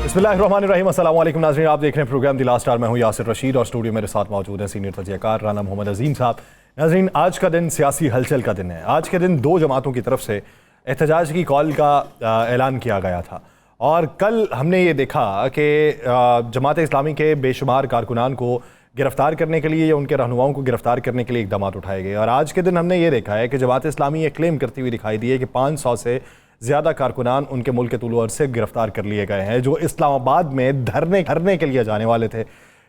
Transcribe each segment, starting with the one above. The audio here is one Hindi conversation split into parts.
बिस्मिल्लाहिर्रहमानिर्रहीम। अस्सलाम वालेकुम नाज़रीन, आप देख रहे हैं प्रोग्राम द लास्ट आवर। मैं हूं यासिर रशीद और स्टूडियो मेरे साथ मौजूद है सीनियर तजियाकार राना मोहम्मद अजीम साहब। नाज़रीन, आज का दिन सियासी हलचल का दिन है। आज के दिन दो जमातों की तरफ से एहतजाज की कॉल का ऐलान किया गया था और कल हमने ये देखा कि जमात इस्लामी के बेशुमार कारकुनान को गिरफ्तार करने के लिए या उनके रहनुमाओं को गिरफ्तार करने के लिए इकदाम उठाए गए। और आज के दिन हमने ये देखा है कि जमात इस्लामी ये क्लेम करती हुई दिखाई दी है कि 500 से ज़्यादा कारकुनान उनके मुल्क के तुलू अर्ज़ से गिरफ्तार कर लिए गए हैं, जो इस्लामाबाद में धरने के लिए जाने वाले थे।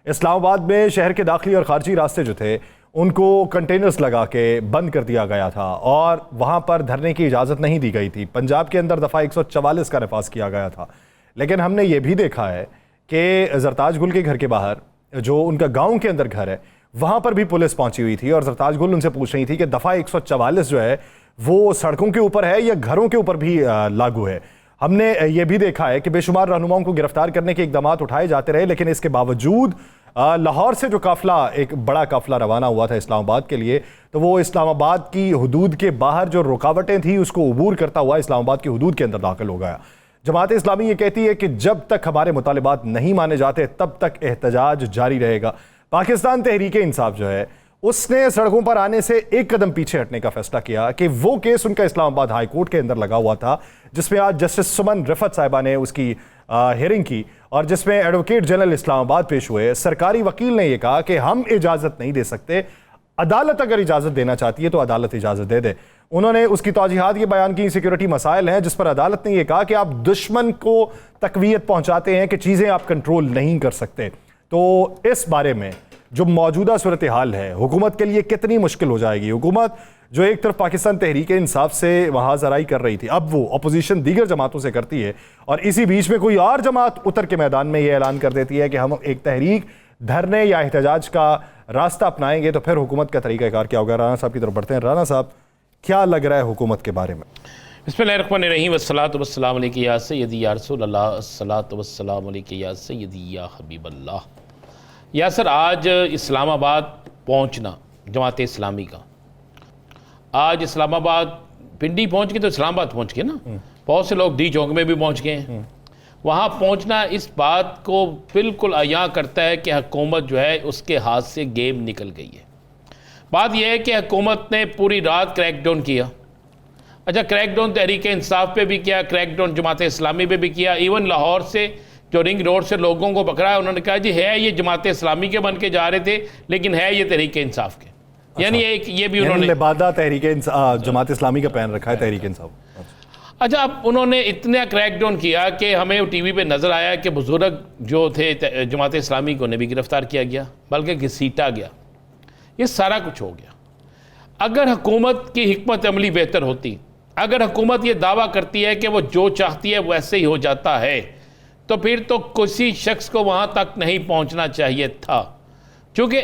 इस्लामाबाद में शहर के दाखिली और खारजी रास्ते जो थे उनको कंटेनर्स लगा के बंद कर दिया गया था और वहाँ पर धरने की इजाज़त नहीं दी गई थी। पंजाब के अंदर दफ़ा 144 का नफाज किया गया था। लेकिन हमने ये भी देखा है कि ज़रताज गुल के घर के बाहर, जो उनका गाँव के अंदर घर है, वहाँ पर भी पुलिस पहुँची हुई थी और ज़रताज गुल उनसे पूछ रही थी कि दफ़ा 144 जो है वो सड़कों के ऊपर है या घरों के ऊपर भी लागू है। हमने ये भी देखा है कि बेशुमार रहनुमाओं को गिरफ्तार करने के इकदाम उठाए जाते रहे, लेकिन इसके बावजूद लाहौर से जो काफिला, एक बड़ा काफिला रवाना हुआ था इस्लामाबाद के लिए, तो वो इस्लामाबाद की हुदूद के बाहर जो रुकावटें थी उसको अबूर करता हुआ इस्लामाबाद की हुदूद के अंदर दाखिल हो गया। जमात इस्लामी ये कहती है कि जब तक हमारे मुतालिबात नहीं माने जाते तब तक एहतजाज जारी रहेगा। पाकिस्तान तहरीक इंसाफ जो है उसने सड़कों पर आने से एक कदम पीछे हटने का फैसला किया कि वो केस उनका इस्लामाबाद हाई कोर्ट के अंदर लगा हुआ था, जिसमें आज जस्टिस सुमन रिफत साहिबा ने उसकी हियरिंग की और जिसमें एडवोकेट जनरल इस्लामाबाद पेश हुए। सरकारी वकील ने यह कहा कि हम इजाज़त नहीं दे सकते, अदालत अगर इजाज़त देना चाहती है तो अदालत इजाज़त दे दे। उन्होंने उसकी तौजीहात ये बयान की, सिक्योरिटी मसाइल हैं जिस पर अदालत ने यह कहा कि आप दुश्मन को तकवीयत पहुंचाते हैं कि चीज़ें आप कंट्रोल नहीं कर सकते। तो इस बारे में जो मौजूदा सूरत हाल है, हुकूमत के लिए कितनी मुश्किल हो जाएगी। हुकूमत जो एक तरफ पाकिस्तान तहरीक इंसाफ से वहाँ ज़राई कर रही थी, अब वो अपोजिशन दीगर जमातों से करती है और इसी बीच में कोई और जमात उतर के मैदान में ये ऐलान कर देती है कि हम एक तहरीक, धरने या एहतजाज का रास्ता अपनाएंगे, तो फिर हुकूमत का तरीक़ाकार क्या होगा। राना साहब की तरफ बढ़ते हैं। राना साहब, क्या लग रहा है हुकूमत के बारे में? बिस्मिल्लाहिर्रहमानिर्रहीम, वस्सलातु वस्सलामु अलैका या सय्यदी या रसूलल्लाह, अस्सलातु वस्सलामु अलैका या सय्यदी या हबीबल्लाह। यासर, आज इस्लामाबाद पहुंचना जमात इस्लामी का, आज इस्लामाबाद पिंडी पहुंच गए तो इस्लामाबाद पहुंच गए ना। बहुत से लोग डी चौक में भी पहुंच गए हैं। वहाँ पहुंचना इस बात को बिल्कुल अया करता है कि हुकूमत जो है उसके हाथ से गेम निकल गई है। बात यह है कि हुकूमत ने पूरी रात क्रैकडाउन किया। अच्छा, क्रैकडाउन तहरीक इंसाफ पे भी किया, क्रैकडाउन जमात इस्लामी पे भी किया। इवन लाहौर से जो रिंग रोड से लोगों को पकड़ा है, उन्होंने कहा जी है ये जमात इस्लामी के बन के जा रहे थे लेकिन है ये तहरीक इंसाफ के। अच्छा, यानी एक ये भी उन्होंने लिबादा तहरीक जमात इस्लामी का पहन रखा है तहरीक इंसाफ। अच्छा, अब उन्होंने इतना क्रैकडाउन किया कि हमें टीवी पे नज़र आया कि बुजुर्ग जो थे जमात इस्लामी को उन्हें भी गिरफ्तार किया गया, बल्कि घसीटा गया। ये सारा कुछ हो गया। अगर हुकूमत की हिकमत अमली बेहतर होती, अगर हुकूमत ये दावा करती है कि वो जो चाहती है वैसे ही हो जाता है, तो फिर तो किसी शख्स को वहाँ तक नहीं पहुँचना चाहिए था। क्योंकि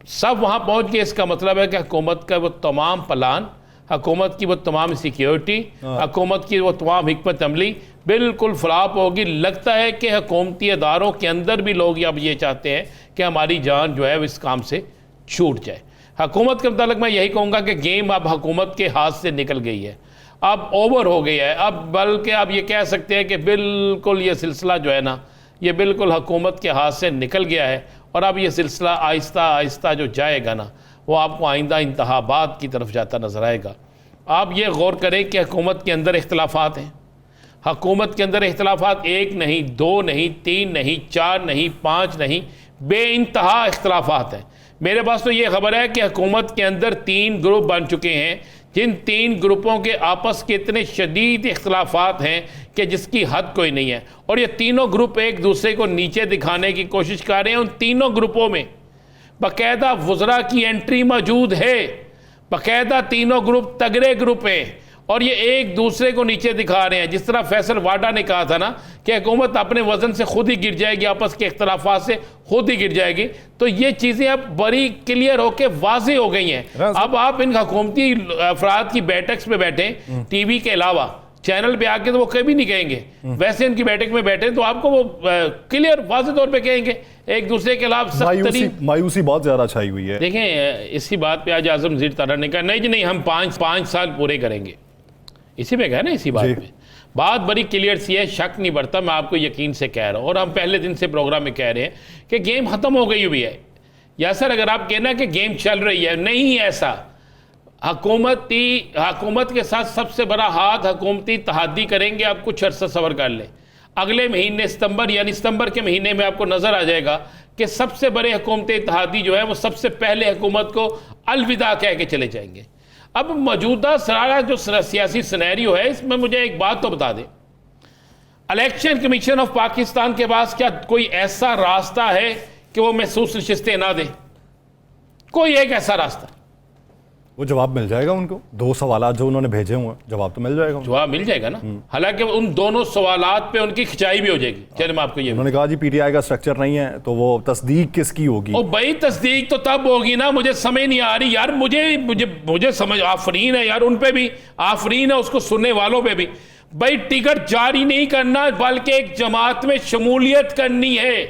सब वहाँ पहुँच गए, इसका मतलब है कि हुकूमत का वो तमाम प्लान, हुकूमत की वो तमाम सिक्योरिटी, हुकूमत की वो तमाम हिकमत अमली बिल्कुल फ्लॉप होगी। लगता है कि हुकूमती अदारों के अंदर भी लोग अब ये चाहते हैं कि हमारी जान जो है इस काम से छूट जाए। हुकूमत के मुताबिक मैं यही कहूँगा कि गेम अब हुकूमत के हाथ से निकल गई है, अब ओवर हो गई है। अब बल्कि आप ये कह सकते हैं कि बिल्कुल ये सिलसिला जो है ना, ये बिल्कुल हुकूमत के हाथ से निकल गया है और अब ये सिलसिला आहिस्ता आहिस्ता जो जाएगा ना, वो आपको आइंदा इंतखाबात की तरफ जाता नज़र आएगा। आप ये गौर करें कि हुकूमत के अंदर इख्तलाफात हैं। हुकूमत के अंदर इख्तलाफात एक नहीं, दो नहीं, तीन नहीं, चार नहीं, पाँच नहीं, बेइंतहा इख्तलाफात हैं। मेरे पास तो ये खबर है कि हुकूमत के अंदर 3 ग्रुप बन चुके हैं, जिन 3 ग्रुपों के आपस के इतने शदीद इख्तलाफात हैं कि जिसकी हद कोई नहीं है। और ये तीनों ग्रुप एक दूसरे को नीचे दिखाने की कोशिश कर रहे हैं। उन तीनों ग्रुपों में बाकायदा वज़रा की एंट्री मौजूद है। बाकायदा तीनों ग्रुप तगड़े ग्रुप हैं और ये एक दूसरे को नीचे दिखा रहे हैं। जिस तरह फैसल वाडा ने कहा था ना कि हुकूमत अपने वजन से खुद ही गिर जाएगी, आपस के इख्तलाफात से खुद ही गिर जाएगी। तो ये चीज़ें अब बड़ी क्लियर होकर वाज़ेह हो गई हैं। अब आप इन हुकूमती अफराद की बैठक में बैठें, टीवी के अलावा चैनल पे आके, तो वो कभी नहीं कहेंगे। वैसे उनकी बैठक में बैठे तो आपको वो क्लियर वाज़ेह तौर पे कहेंगे एक दूसरे के खिलाफ मायूसी बहुत ज्यादा छाई हुई है। देखें, इसी बात पे आज आज़म वज़ीर तारा ने कहा नहीं जी नहीं, हम पाँच साल पूरे करेंगे। इसी पे कहा ना, इसी बात पे बात बड़ी क्लियर सी है, शक नहीं बढ़ता, मैं आपको यकीन से कह रहा हूँ, और हम पहले दिन से प्रोग्राम में कह रहे हैं कि गेम ख़त्म हो गई हुई है। या सर अगर आप कहना कि गेम चल रही है, नहीं है ऐसा। हुकूमत के साथ सबसे बड़ा हाथ हुकूमती तहादी करेंगे, आप कुछ अर्सा सबर कर लें। अगले महीने सितंबर, यानी सितंबर के महीने में आपको नज़र आ जाएगा कि सबसे बड़े हुकूमती इत्तेहादी जो है वो सबसे पहले हुकूमत को अलविदा कह के चले जाएंगे। अब मौजूदा सारा जो सियासी सिनेरियो है, इसमें मुझे एक बात तो बता दें, इलेक्शन कमीशन ऑफ पाकिस्तान के पास क्या कोई ऐसा रास्ता है कि वो महसूस नशिस्तें ना दे? कोई एक ऐसा रास्ता? वो जवाब मिल जाएगा उनको। 2 सवालात जो उन्होंने भेजे हुए, जवाब तो मिल जाएगा। जवाब मिल जाएगा ना। हालांकि उन दोनों सवालात पे उनकी खिंचाई भी हो जाएगी। चलिए मैं आपको ये, उन्होंने कहा जी पीटीआई का स्ट्रक्चर नहीं है, तो वो तस्दीक किसकी होगी? ओ भाई तस्दीक तो तब होगी ना, मुझे समझ नहीं आ रही यार, मुझे समझ, आफरीन है यार उन पे भी, आफरीन है उसको सुनने वालों पे भी। भाई टिकट जारी नहीं करना बल्कि एक जमात में शमूलियत करनी है।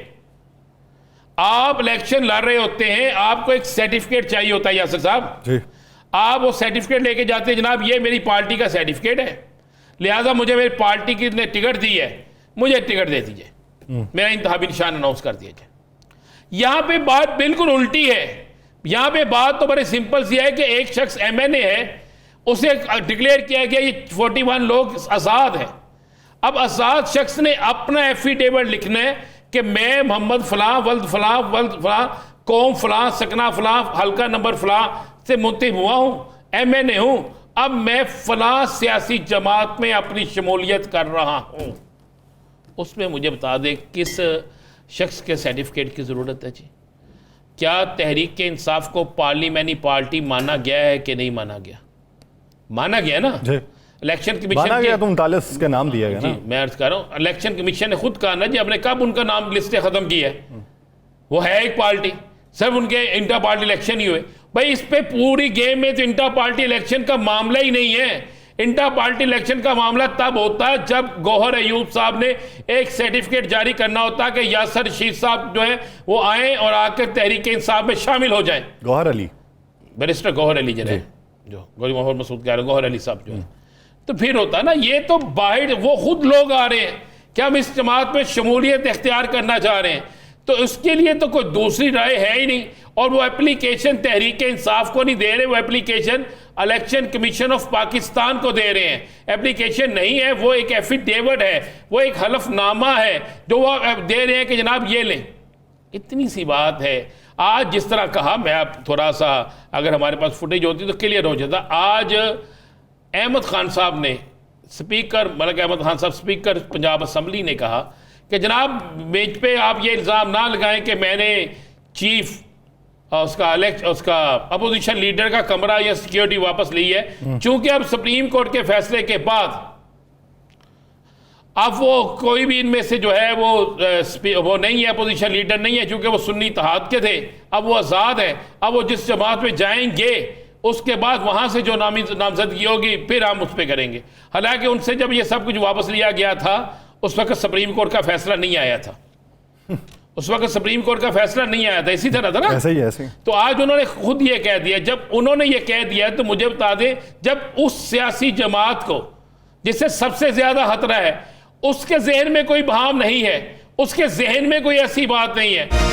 आप इलेक्शन लड़ रहे होते हैं, आपको एक सर्टिफिकेट चाहिए होता है यासिर साहब जी। आप वो सर्टिफिकेट लेके जाते हैं, जनाब ये मेरी पार्टी का सर्टिफिकेट है, लिहाजा मुझे मेरी पार्टी की ने टिकट दी है, मुझे टिकट दे दीजिए, मेरा इंतखाबी निशान अनाउंस कर दीजिए। यहां पे बात बिल्कुल उल्टी है। यहां पे बात तो बड़ी सिंपल सी है कि एक शख्स एमएनए है, उसे डिक्लेयर किया गया ये 41 लोग आज़ाद हैं। अब आज़ाद शख्स ने अपना एफिडेविट लिखना है कि मैं मोहम्मद फलां वल्द फलां कौम फलां सकना फलां हल्का नंबर फलां से मुंतखब हुआ हूं, एमएनए हूं, अब मैं फलां सियासी जमात में अपनी शमूलियत कर रहा हूं। उसमें मुझे बता दें किस शख्स के सर्टिफिकेट की ज़रूरत है जी? क्या तहरीक के इंसाफ को पार्लियामेंट्री पार्टी माना गया है कि नहीं माना गया? माना गया ना। इलेक्शन कमीशन माना गया तो 39 के नाम दिया गया ना। मैं अर्ज कर रहा हूं, इलेक्शन कमीशन ने खुद कहा ना जी, आपने कब उनका नाम लिस्टें खत्म की है? वो है एक पार्टी, सिर्फ उनके इंटर पार्टी इलेक्शन ही हुए। भाई इस पे पूरी गेम में तो इंटर पार्टी इलेक्शन का मामला ही नहीं है। इंटर पार्टी इलेक्शन का मामला तब होता है जब गौहर अयूब साहब ने एक सर्टिफिकेट जारी करना होता है कि यासर रशीद साहब जो है वो आए और आकर तहरीक इंसाफ में शामिल हो जाएं। गौहर अली, बैरिस्टर गौहर अली जो गौरी मोहम्मद मसूद कह रहे गौहर अली साहब जो है, तो फिर होता है ना, ये तो बाहर वो खुद लोग आ रहे हैं कि हम इस जमात में शमूलियत इख्तियार करना चाह रहे हैं, तो उसके लिए तो कोई दूसरी राय है ही नहीं। और वो एप्लीकेशन तहरीक इंसाफ को नहीं दे रहे, वो application election commission of Pakistan को दे रहे हैं। एप्लीकेशन नहीं है, वो एक एफिडेविट है, वो एक हलफनामा है जो वो दे रहे हैं कि जनाब ये लें। इतनी सी बात है। आज जिस तरह कहा, मैं आप थोड़ा सा अगर हमारे पास फुटेज होती तो क्लियर हो जाता। आज अहमद खान साहब ने, स्पीकर मलिक अहमद खान साहब स्पीकर पंजाब असम्बली ने कहा कि जनाब मेज पे आप ये इल्ज़ाम ना लगाएं कि मैंने चीफ उसका अपोजिशन लीडर का कमरा या सिक्योरिटी वापस ली है, चूंकि अब सुप्रीम कोर्ट के फैसले के बाद अब वो कोई भी इनमें से जो है वो नहीं है, अपोजिशन लीडर नहीं है, चूंकि वो सुन्नी इत्तेहाद के थे, अब वो आज़ाद है। अब वो जिस जमात में जाएंगे उसके बाद वहां से जो नामजदगी होगी फिर हम उस पर करेंगे। हालांकि उनसे जब ये सब कुछ वापस लिया गया था उस वक्त सुप्रीम कोर्ट का फैसला नहीं आया था, उस वक्त सुप्रीम कोर्ट का फैसला नहीं आया था, इसी तरह था ना। ऐसे ही। तो आज उन्होंने खुद ये कह दिया। जब उन्होंने ये कह दिया तो मुझे बता दें, जब उस सियासी जमात को जिससे सबसे ज्यादा खतरा है उसके जहन में कोई भाव नहीं है, उसके जहन में कोई ऐसी बात नहीं है।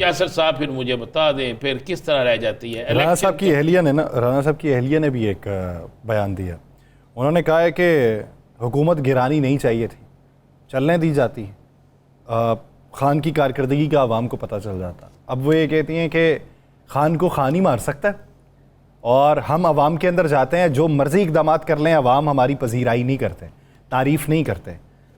यासर साहब फिर मुझे बता दें फिर किस तरह रह जाती है। राणा साहब की अहलिया ने राणा साहब की अहलिया ने भी एक बयान दिया। उन्होंने कहा है कि हुकूमत गिरानी नहीं चाहिए थी, चलने दी जाती है, खान की कारकर्दगी का आवाम को पता चल जाता। अब वो ये कहती हैं कि खान को खान ही मार सकता है और हम आवाम के अंदर जाते हैं, जो मर्जी इकदाम कर लें, आवाम हमारी पजीराई नहीं करते, तारीफ नहीं करते।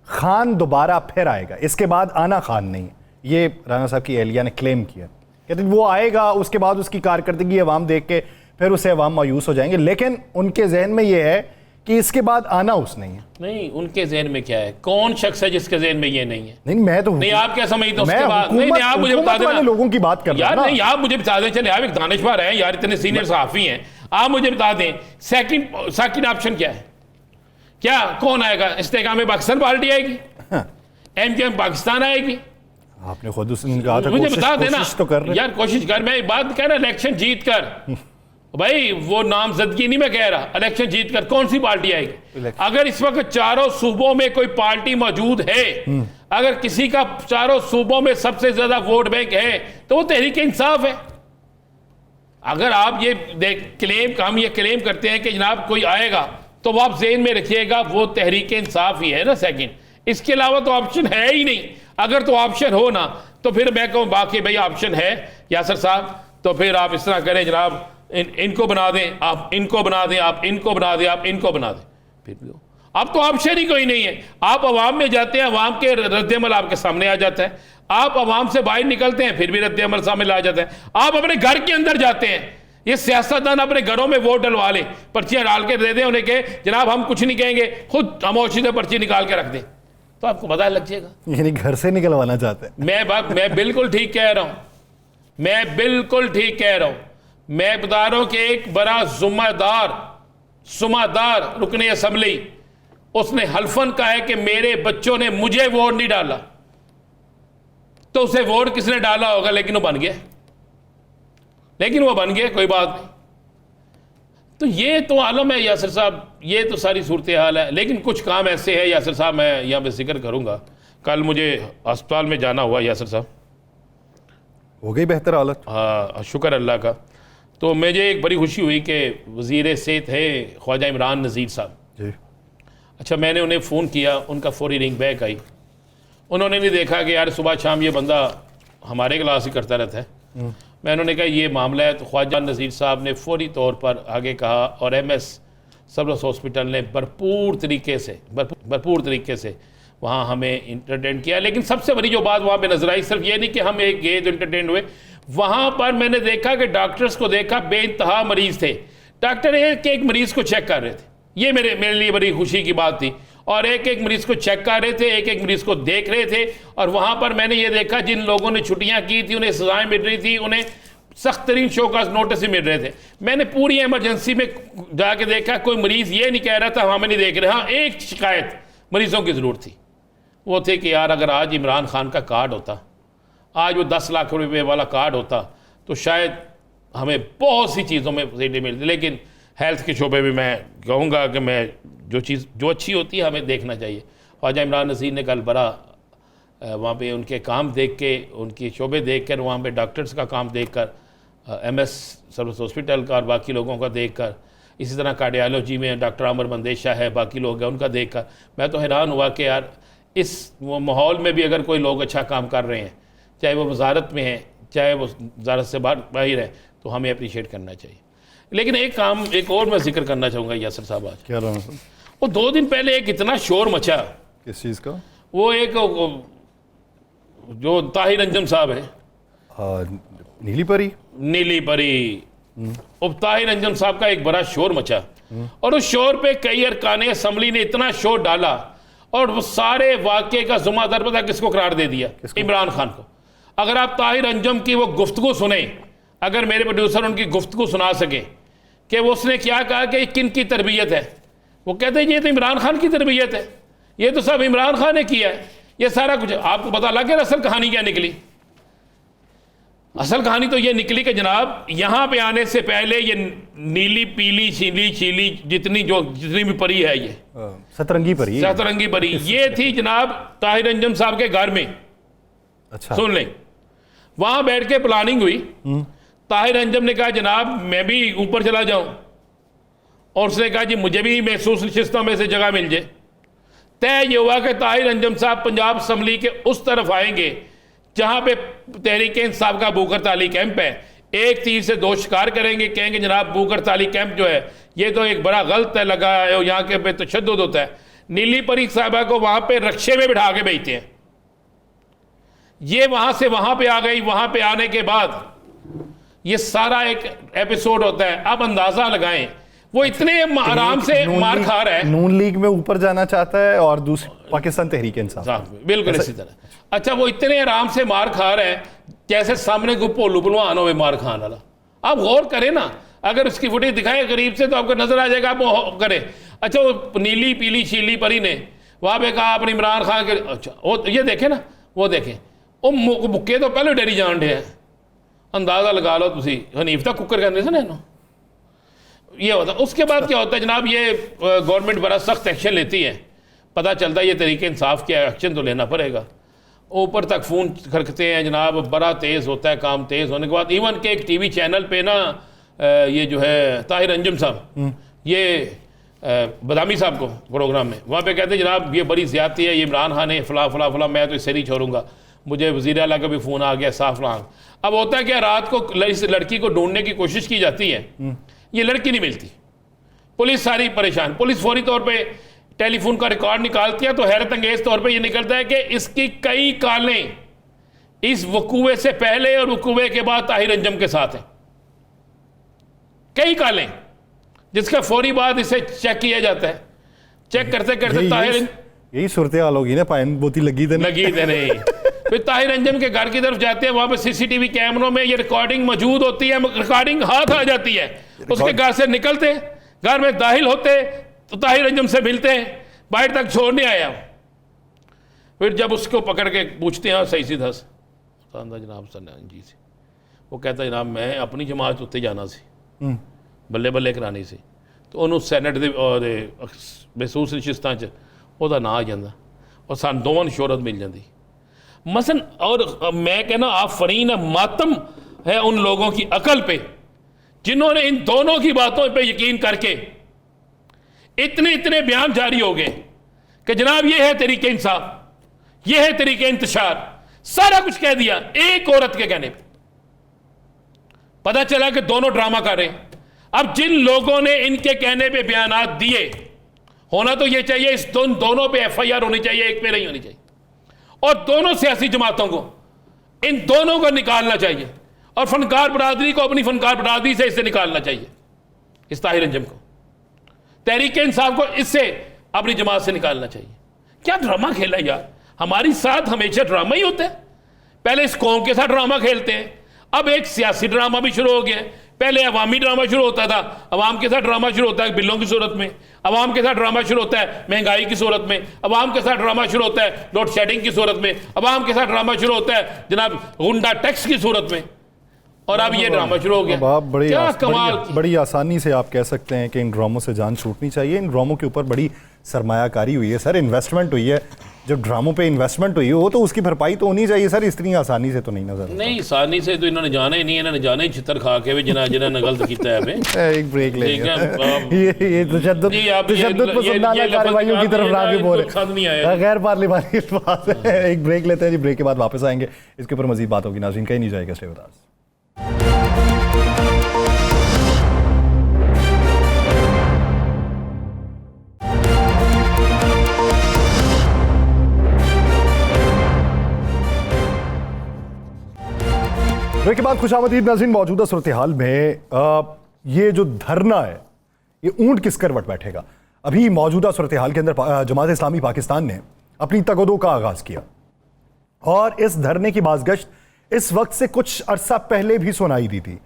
खान दोबारा फिर आएगा, इसके बाद आना खान नहीं। ये राणा साहब की एहलिया ने क्लेम किया। कहते वो आएगा, उसके बाद उसकी कारकर्दगी अवाम देख के फिर उसे अवाम मायूस हो जाएंगे, लेकिन उनके जहन में ये है कि इसके बाद आना उस नहीं है। नहीं, उनके जहन में क्या है? कौन शख्स है जिसके जहन में ये नहीं है? नहीं, मैं तो नहीं, आप क्या समझते? उसके बाद नहीं, आप मुझे बता देना, लोगों की बात कर यार। नहीं, आप मुझे बता दें, चले आप एक दानिशवर हैं यार, इतने सीनियर सहाफी हैं, आप मुझे बता दें सेकंड ऑप्शन क्या है? क्या कौन आएगा? इस्तेकाम पाकिस्तान पार्टी आएगी, एमकेएम पाकिस्तान आएगी, आपने खुद उसने कहा था मुझे बता देना कोशिश तो कर रहे यार, कोशिश कर। मैं एक बात कह रहा, इलेक्शन जीत कर भाई, वो नामजदगी नहीं मैं कह रहा, इलेक्शन जीत कर कौन सी पार्टी आएगी? अगर इस वक्त चारों सूबों में कोई पार्टी मौजूद है, अगर किसी का चारों सूबों में सबसे ज्यादा वोट बैंक है तो वो तहरीक इंसाफ है। अगर आप ये हम ये क्लेम करते हैं कि जनाब कोई आएगा, तो वो आप ज़हन में रखिएगा वो तहरीक इंसाफ ही है ना सेकंड, इसके अलावा तो ऑप्शन है ही नहीं। अगर तो ऑप्शन हो ना, तो फिर मैं कहूँ बाकी भाई ऑप्शन है यासर साहब, तो फिर आप इस तरह करें जनाब, इनको बना दें, आप इनको बना दें, आप इनको बना दें, आप इनको बना दें, फिर भी अब तो ऑप्शन ही कोई नहीं है। आप अवाम में जाते हैं, अवाम के रद्द-ए-अमल आपके सामने आ जाता है, आप अवाम से बाहर निकलते हैं, फिर भी रद्द-ए-अमल सामने आ जाता है। आप अपने घर के अंदर जाते हैं, ये सियासतदान अपने घरों में वोट डलवा लें, पर्चियां डाल के दे दें, उन्हें कहे जनाब हम कुछ नहीं कहेंगे, खुद खामोशी से पर्ची निकाल के रख दें, तो आपको पता लग जाएगा। यानी घर से निकलवाना चाहते हैं। मैं बिल्कुल ठीक कह रहा हूं, मैं बिल्कुल ठीक कह रहा हूं। मैं बता रहा हूं कि एक बड़ा जुम्मेदार रुकने असम्बली, उसने हल्फन कहा है कि मेरे बच्चों ने मुझे वोट नहीं डाला, तो उसे वोट किसने डाला होगा, लेकिन वो बन गया, कोई बात नहीं। तो ये तो आलम है यासर साहब, ये तो सारी सूरत हाल है। लेकिन कुछ काम ऐसे है यासर साहब, मैं यहाँ पे जिक्र करूंगा। कल मुझे अस्पताल में जाना हुआ यासर साहब, हो गई बेहतर हालत? हाँ शुक्र अल्लाह का। तो मुझे एक बड़ी खुशी हुई कि वज़ीर सेहत है ख्वाजा इमरान नज़ीर साहब जी। अच्छा, मैंने उन्हें फ़ोन किया, उनका फौरी रिंग बैक आई। उन्होंने नहीं देखा कि यार सुबह शाम ये बंदा हमारे क्लास ही करता रहता है। मैं उन्होंने कहा ये मामला है, तो ख्वाजा नज़ीर साहब ने फौरी तौर पर आगे कहा, और MS सबरस हॉस्पिटल ने भरपूर तरीके से वहाँ हमें इंटरटेन किया। लेकिन सबसे बड़ी जो बात वहाँ पे नजर आई, सिर्फ ये नहीं कि हम एक गए तो इंटरटेन हुए, वहाँ पर मैंने देखा कि डॉक्टर्स को देखा, बेइंतहा मरीज थे, डॉक्टर एक मरीज को चेक कर रहे थे। ये मेरे लिए बड़ी खुशी की बात थी, और एक मरीज को चेक कर रहे थे, एक मरीज को देख रहे थे। और वहाँ पर मैंने ये देखा जिन लोगों ने छुट्टियाँ की थी उन्हें सजाएं मिल रही थी, उन्हें सख्त तरीन शोकास नोटिस ही मिल रहे थे। मैंने पूरी इमरजेंसी में जाके देखा, कोई मरीज ये नहीं कह रहा था हमें नहीं देख रहे। हाँ, एक शिकायत मरीजों की ज़रूर थी, वो थे कि यार अगर आज इमरान खान का कार्ड होता, आज वो 10 लाख रुपए वाला कार्ड होता, तो शायद हमें बहुत सी चीज़ों में फैसिलिटी मिलती। लेकिन हेल्थ के शोबे में मैं कहूँगा कि मैं जो अच्छी होती है हमें देखना चाहिए। ख्वाजा इमरान नज़ीर ने कल बड़ा वहाँ पे उनके काम देख के, उनके शोबे देख कर, वहाँ पे डॉक्टर्स का काम देख कर, MS सर्विस हॉस्पिटल का और बाकी लोगों का देख कर, इसी तरह कार्डियोलॉजी में डॉक्टर आमर मंदेशा है, बाकी लोग हैं, उनका देख कर मैं तो हैरान हुआ कि यार इस माहौल में भी अगर कोई लोग अच्छा काम कर रहे हैं, चाहे वो वजारत में है, चाहे वो वजारत से बाहर है, तो हमें अप्रिशिएट करना चाहिए। लेकिन एक और मैं जिक्र करना चाहूँगा यासर साहब, आज क्या रहा? वो 2 दिन पहले एक इतना शोर मचा। किस चीज़ का? वो एक जो ताहिर अंजम साहब है, नीली परी अब ताहिर अंजम साहब का एक बड़ा शोर मचा, और उस शोर पे कई अरकान असम्बली ने इतना शोर डाला, और वो सारे वाक़े का ज़िम्मेदार पता किसको करार दे दिया? इमरान खान को। अगर आप ताहिर अंजम की वो गुफ्तगू सुने, अगर मेरे प्रोड्यूसर उनकी गुफ्तगू सुना सके कि वो उसने क्या कहा कि किन की तरबियत है, वो कहते हैं ये तो इमरान खान की तरबियत है, ये तो सब इमरान खान ने किया है, ये सारा कुछ। आपको पता लग गया असल कहानी क्या निकली? असल कहानी तो ये निकली कि जनाब यहाँ पे आने से पहले ये नीली पीली शीली जितनी भी परी है, ये सतरंगी परी ये थी जनाब ताहिर अंजम साहब के घर में। अच्छा, सुन लें, वहां बैठ के प्लानिंग हुई। ताहिर अंजम ने कहा जनाब मैं भी ऊपर चला जाऊं, और उसने कहा जी मुझे भी महसूस नशिस्तों में से जगह मिल जाए। तय ये हुआ कि ताहिर अंजम साहब पंजाब असम्बली के उस तरफ आएंगे जहां पे तहरीक इंसाफ का बूकर ताली कैंप है। एक तीर से 2 शिकार करेंगे, कहेंगे जनाब बूकर ताली कैंप जो है ये तो एक बड़ा गलत है, लगा है, यहाँ के पे तशद्दुद होता है। नीली परी साहबा को वहां पे रक्शे में बिठा के भेजते हैं, ये वहां से वहां पे आ गई। वहां पे आने के बाद ये सारा एक एपिसोड होता है। अब अंदाजा लगाएं वो इतने आराम से मार खा रहा है। नून लीग में ऊपर जाना चाहता है और दूसरी पाकिस्तान तहरीक इंसाफ, बिल्कुल इसी तरह। अच्छा, वो इतने आराम से मार खा रहा है जैसे सामने को पोलू पलवान हो मार खाने वाला। आप गौर करें ना, अगर उसकी फुटेज दिखाए करीब से तो आपको नजर आ जाएगा, आप वो करें। अच्छा, वो नीली पीली शीली परी ने वहां पे कहा अपने इमरान खान के, अच्छा वो ये देखें ना, वो देखें ਉਹ ਮੁੱਕੇ ਤੋਂ ਪਹਿਲਾਂ ਡਰੀ ਜਾਣ ਡਿਆ अंदाज़ा लगा लो तुसी हनीफ तक कुकर कहते थे ना इन्हों ये होता। उसके बाद क्या होता है जनाब, ये गवर्नमेंट बड़ा सख्त एक्शन लेती है, पता चलता है ये तरीके इंसाफ क्या है, एक्शन तो लेना पड़ेगा। ऊपर तक फ़ोन खरकते हैं जनाब, बड़ा तेज़ होता है काम, तेज़ होने के बाद इवन के एक टीवी चैनल पे ना ये जो है ताहिर अंजुम साहब, ये बदामी साहब को प्रोग्राम में वहाँ पे कहते हैं जनाब ये बड़ी ज़्यादती है, ये इमरान खान है फ़ला फ़ला फ़ला, मैं तो इससे नहीं छोड़ूंगा, मुझे वज़ीर आला का भी फ़ोन आ गया साफ लांग। अब होता है क्या, रात को इस लड़की को ढूंढने की कोशिश की जाती है, ये लड़की नहीं मिलती, पुलिस सारी परेशान, पुलिस फौरी तौर पे टेलीफोन का रिकॉर्ड निकालती है तो हैरत अंगेज तौर पे ये निकलता है कि इसकी कई कालें इस वकूए से पहले और वकूए के बाद ताहिर अंजुम के साथ हैं, कई कालें, जिसका फौरी बाद इसे चेक किया जाता है। चेक करते करते ताहिर, यही सूरत हाल होगी ना, पायन बोती लगी थे नहीं फिर ताहिर अंजुम के घर की तरफ जाते हैं, वहां पे सीसीटीवी कैमरों में ये रिकॉर्डिंग मौजूद होती है, रिकॉर्डिंग हाथ आ जाती है, उसके घर से निकलते घर में दाखिल होते तो ताहिर अंजुम से मिलते हैं, बाहर तक छोड़ने आया। फिर जब उसको पकड़ के पूछते हैं सही सीधा जनाब जी से, वो कहता जनाब मैं अपनी जमात उत्ते जाना सी बल्ले बल्ले करानी सी, तो उन्होंने सैनट दे और महसूस नशिस्तां च ਉਹਦਾ ਨਾਂ ਆ ਜਾਂਦਾ और ਸਾਨੂੰ ਦੋਵਾਂ ਨੂੰ शोहरत मिल जाती मसन। और मैं कहना आफरीन मातम है उन लोगों की अकल पे जिन्होंने इन दोनों की बातों पे यकीन करके इतने इतने बयान जारी हो गए कि जनाब ये है तरीके इंसाफ, ये है तरीके इंतशार, सारा कुछ कह दिया एक औरत के कहने पे। पता चला कि दोनों ड्रामा कर रहे हैं। अब जिन लोगों ने इनके कहने पे बयानात दिए, होना तो ये चाहिए इस दोनों पे एफआईआर होनी चाहिए, एक पे नहीं होनी चाहिए, और दोनों सियासी जमातों को इन दोनों को निकालना चाहिए और फनकार बरादरी को अपनी फनकार बरादरी से इससे निकालना चाहिए, इस ताहिर अंजुम को, तहरीक इंसाफ को इससे अपनी जमात से निकालना चाहिए। क्या ड्रामा खेला यार, हमारी साथ हमेशा ड्रामा ही होता है। पहले इस कौम के साथ ड्रामा खेलते हैं, अब एक सियासी ड्रामा भी शुरू हो गया। पहले अवामी ड्रामा शुरू होता था, अवाम के साथ ड्रामा शुरू होता है बिलों की सूरत में, अवाम के साथ ड्रामा शुरू होता है महंगाई की सूरत में, अवाम के साथ ड्रामा शुरू होता है लोड शेडिंग की सूरत में, अवाम के साथ ड्रामा शुरू होता है जनाब गुंडा टैक्स की सूरत में, और अब ये ड्रामा शुरू हो गया। क्या कमाल, बड़ी आसानी से आप कह सकते हैं कि इन ड्रामों से जान छूटनी चाहिए। इन ड्रामों के ऊपर बड़ी सरमायाकारी हुई है सर, इन्वेस्टमेंट हुई है। जब ड्रामों पे इन्वेस्टमेंट हुई हो तो उसकी भरपाई तो होनी चाहिए सर, इतनी आसानी से तो नहीं नजर नहीं, आसानी से तो इन्होंने जाना ही नहीं, इन्होंने जाना ही छितर खा के भी जिन्होंने गलत किया है। एक ब्रेक ले ये तशद्दुद पसंदाना कार्रवाइयों की तरफ राग़िब हो रहे, गैर पार्लिमानी बात है। एक ब्रेक लेते हैं जी, ब्रेक के बाद वापस आएंगे, इसके ऊपर मजीद बात होगी। नाज़रीन कहीं नहीं जाएगा, स्टे विद अस। ब्रेक के बाद खुशामदीद नाज़रीन। मौजूदा सूरत हाल में ये जो धरना है ये ऊंट किस करवट बैठेगा। अभी मौजूदा सूरत हाल के अंदर जमात इस्लामी पाकिस्तान ने अपनी तगदो का आगाज़ किया और इस धरने की बाज़गश्त इस वक्त से कुछ अरसा पहले भी सुनाई दी थी।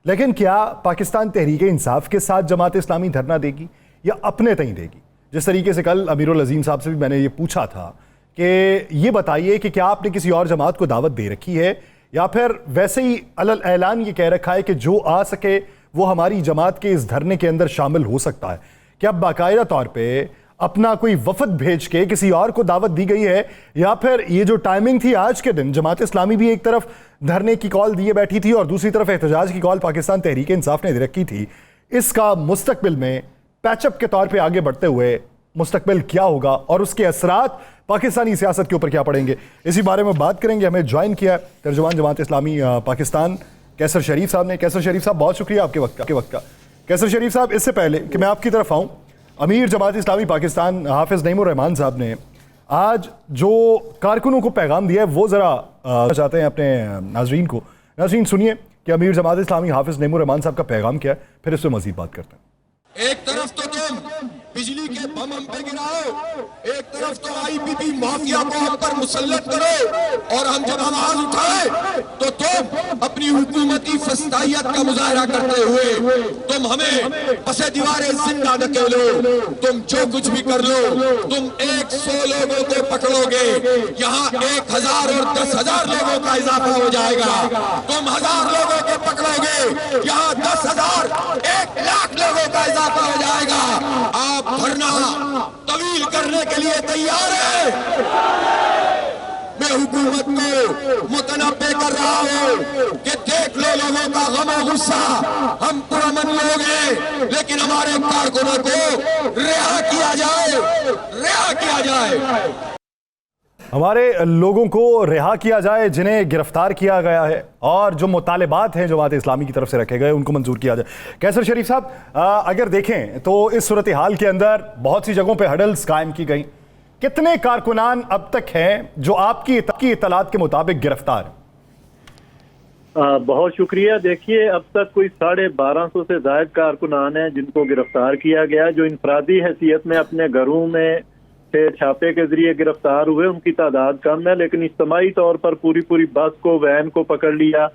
लेकिन क्या पाकिस्तान तहरीक इंसाफ के साथ जमात इस्लामी धरना देगी या अपने तहीं देगी? जिस तरीके से कल अमीरुल अजीम साहब से भी मैंने ये पूछा था कि ये बताइए कि क्या आपने किसी और जमात को दावत दे रखी है या फिर वैसे ही अलल ऐलान ये कह रखा है कि जो आ सके वो हमारी जमात के इस धरने के अंदर शामिल हो सकता है। क्या बाकायदा तौर पे अपना कोई वफद भेज के किसी और को दावत दी गई है या फिर ये जो टाइमिंग थी आज के दिन, जमात इस्लामी भी एक तरफ धरने की कॉल दिए बैठी थी और दूसरी तरफ एहतजाज की कॉल पाकिस्तान तहरीक इंसाफ ने दे रखी थी, इसका मुस्तकबिल में पैचअप के तौर पर आगे बढ़ते हुए मुस्तकबिल क्या होगा और उसके असरात पाकिस्तानी सियासत के ऊपर क्या पड़ेंगे, इसी बारे में बात करेंगे। हमें ज्वाइन किया है तर्जुमान जमात इस्लामी पाकिस्तान कैसर शरीफ साहब ने। कैसर शरीफ साहब बहुत शुक्रिया आपके वक्त का। कैसर शरीफ साहब, इससे पहले कि मैं आपकी तरफ आऊँ, अमीर जमात इस्लामी पाकिस्तान हाफिज नईमुर रहमान साहब ने आज जो कारकुनों को पैगाम दिया है वो ज़रा चाहते हैं अपने नाजरीन को। नाजरीन सुनिए कि अमीर जमात इस्लामी हाफिज नईमुर रहमान साहब का पैगाम क्या है, फिर इस पर मज़ीद बात करते हैं। एक तरफ तो तुम बिजली के बम हम पे गिराओ, एक तरफ तो आईपीपी माफिया को हम पर मुसल्लत करो, और हम जब आवाज उठाए तो तुम अपनी हुकूमती फस्तायत का मुजाहरा करते हुए तुम हमें पसे दीवारें जिंदा धकेलो, तुम जो कुछ भी कर लो, तुम 100 लोगों को पकड़ोगे, यहाँ 1000 और 10,000 लोगों का इजाफा हो जाएगा। तुम 1000 लोगों को पकड़ोगे, यहाँ 10,000 1 लाख लोगों का इजाफा हो जाएगा। आप धरना तवील करने के लिए तैयार है? मैं हुकूमत को मुतनब्बे कर रहा हूं कि देख लो लोगों का गम और गुस्सा, हम पुरअमन लोग हैं, लेकिन हमारे कारकुनों को रिहा किया जाए, रिहा किया जाए। हमारे लोगों को रिहा किया जाए जिन्हें गिरफ्तार किया गया है, और जो मुतालिबात हैं जमात इस्लामी की तरफ से रखे गए उनको मंजूर किया जाए। कैसर शरीफ साहब, अगर देखें तो इस सूरत हाल के अंदर बहुत सी जगहों पे हडल्स कायम की गई, कितने कारकुनान अब तक हैं जो आपकी इतलात के मुताबिक गिरफ्तार हैं? बहुत शुक्रिया। देखिए, अब तक कोई 1250 से ज्यादा कारकुनान हैं जिनको गिरफ्तार किया गया, जो इनफरादी हैसियत में अपने घरों में से छापे के जरिए गिरफ्तार हुए उनकी तादाद कम है, लेकिन इज्तमाही तौर पर पूरी बस को, वैन को पकड़ लिया,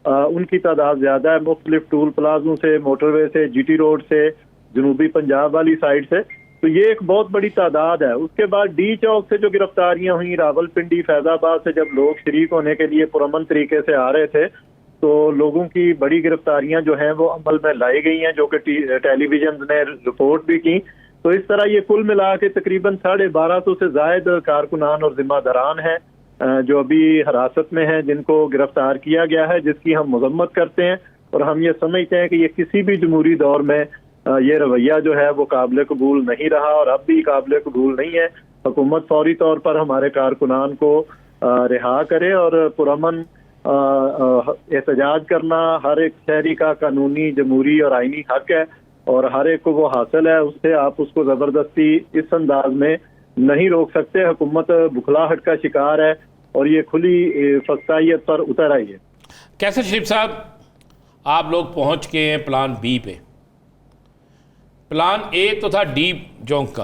उनकी तादाद ज्यादा है। मुख्तलिफ टूल प्लाजों से, मोटरवे से, GT रोड से, जनूबी पंजाब वाली साइड से, तो ये एक बहुत बड़ी तादाद है। उसके बाद डी चौक से जो गिरफ्तारियां हुई, रावलपिंडी, फैजाबाद से जब लोग शरीक होने के लिए पुरअमन तरीके से आ रहे थे, तो लोगों की बड़ी गिरफ्तारियां जो हैं वो अमल में लाई गई हैं, जो कि टेलीविजन ने रिपोर्ट भी की। तो इस तरह ये कुल मिला के तकरीबन 1250 से ज्यादा कारकुनान और जिम्मेदारान हैं जो अभी हिरासत में हैं, जिनको गिरफ्तार किया गया है, जिसकी हम मजम्मत करते हैं। और हम ये समझते हैं कि ये किसी भी जमहूरी दौर में ये रवैया जो है वो काबिल कबूल नहीं रहा और अब भी काबिल कबूल नहीं है। हुकूमत फौरी तौर पर हमारे कारकुनान को रिहा करे और पुरअमन एहतजाज करना हर एक शहरी का कानूनी, जमहूरी और आईनी हक है, और हर एक को वो हासिल है। उससे आप उसको जबरदस्ती इस अंदाज में नहीं रोक सकते। हुकूमत बुखलाहट का शिकार है और ये खुली फस्तायत पर उतर आई है। कैसर शरीफ साहब, आप लोग पहुंच के हैं प्लान बी पे। प्लान ए तो था डी जोंक का,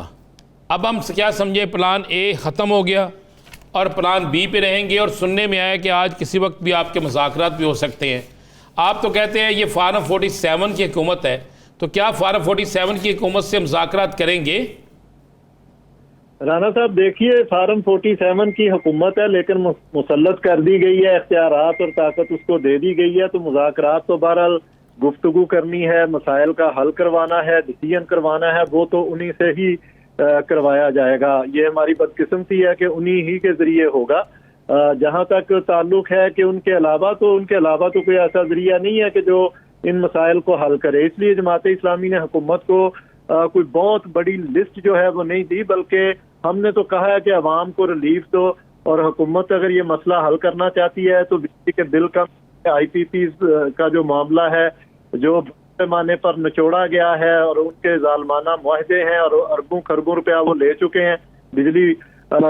अब हम क्या समझे प्लान ए ख़त्म हो गया और प्लान बी पे रहेंगे। और सुनने में आया कि आज किसी वक्त भी आपके मुज़ाकरात भी हो सकते हैं। आप तो कहते हैं ये फार्म 47 की हुकूमत है, तो क्या फार्म 47 की हुकूमत से मुज़ाकरात करेंगे? राना साहब, देखिए, फार्म 47 की हुकूमत है, लेकिन मुसल्लत कर दी गई है, इख्तियारात और ताकत उसको दे दी गई है। तो मुज़ाकरात तो बहरहाल गुफ्तगू करनी है, मसाइल का हल करवाना है, डिसीजन करवाना है, वो तो उन्हीं से ही करवाया जाएगा। ये हमारी बदकिस्मती है कि उन्हीं ही के जरिए होगा। जहाँ तक ताल्लुक है कि उनके अलावा तो कोई ऐसा जरिया नहीं है कि जो इन मसाइल को हल करे। इसलिए जमात इस्लामी ने हुकूमत को कोई बहुत बड़ी लिस्ट जो है वो नहीं दी, बल्कि हमने तो कहा है कि अवाम को रिलीफ दो, और हुकूमत अगर ये मसला हल करना चाहती है तो बिजली के बिल का, IPPs का जो मामला है, जो पैमाने पर निचोड़ा गया है और उनके जालमाना मुआहदे हैं और अरबों खरबों रुपया वो ले चुके हैं, बिजली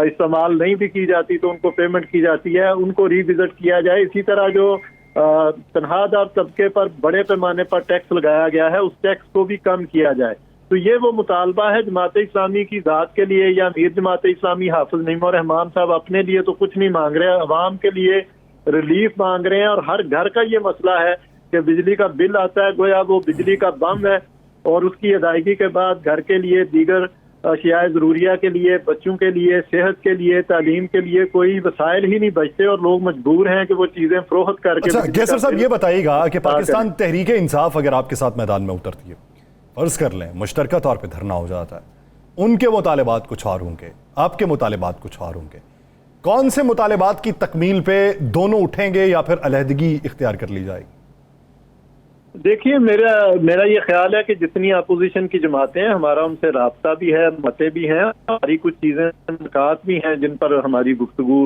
इस्तेमाल नहीं भी की जाती तो उनको पेमेंट की जाती है, उनको रिविजिट किया जाए। इसी तरह जो तनख्वाहदार तबके पर बड़े पैमाने पर टैक्स लगाया गया है, उस टैक्स को भी कम किया जाए। तो ये वो मुतालबा है जमात इस्लामी की ज़ात के लिए, या अमीर जमात इस्लामी हाफिज नईमुर रहमान साहब अपने लिए तो कुछ नहीं मांग रहे, अवाम के लिए रिलीफ मांग रहे हैं। और हर घर का ये मसला है कि बिजली का बिल आता है, गोया वो बिजली का बम है, और उसकी अदायगी के बाद घर के लिए, दीगर अशियाए ज़रूरिया के लिए, बच्चों के लिए, सेहत के लिए, तालीम के लिए कोई वसाइल ही नहीं बचते और लोग मजबूर हैं कि वो चीज़ें फरोख्त करके। अच्छा कैसर साहब, ये बताइएगा कि पाकिस्तान तहरीक इंसाफ अगर आपके साथ मैदान में उतरती है, फर्ज कर लें मुश्तरका तौर पे धरना हो जाता है, उनके मुतालिबात कुछ और होंगे, आपके मुतालिबात कुछ और होंगे, कौन से मुतालिबात की तकमील पे दोनों उठेंगे या फिर अलहदगी इख्तियार कर ली जाएगी? देखिए, मेरा ये ख्याल है कि जितनी अपोजिशन की जमातें हैं, हमारा उनसे राब्ता भी है, मते भी हैं, हमारी कुछ चीजें निकात भी हैं जिन पर हमारी गुफ्तगू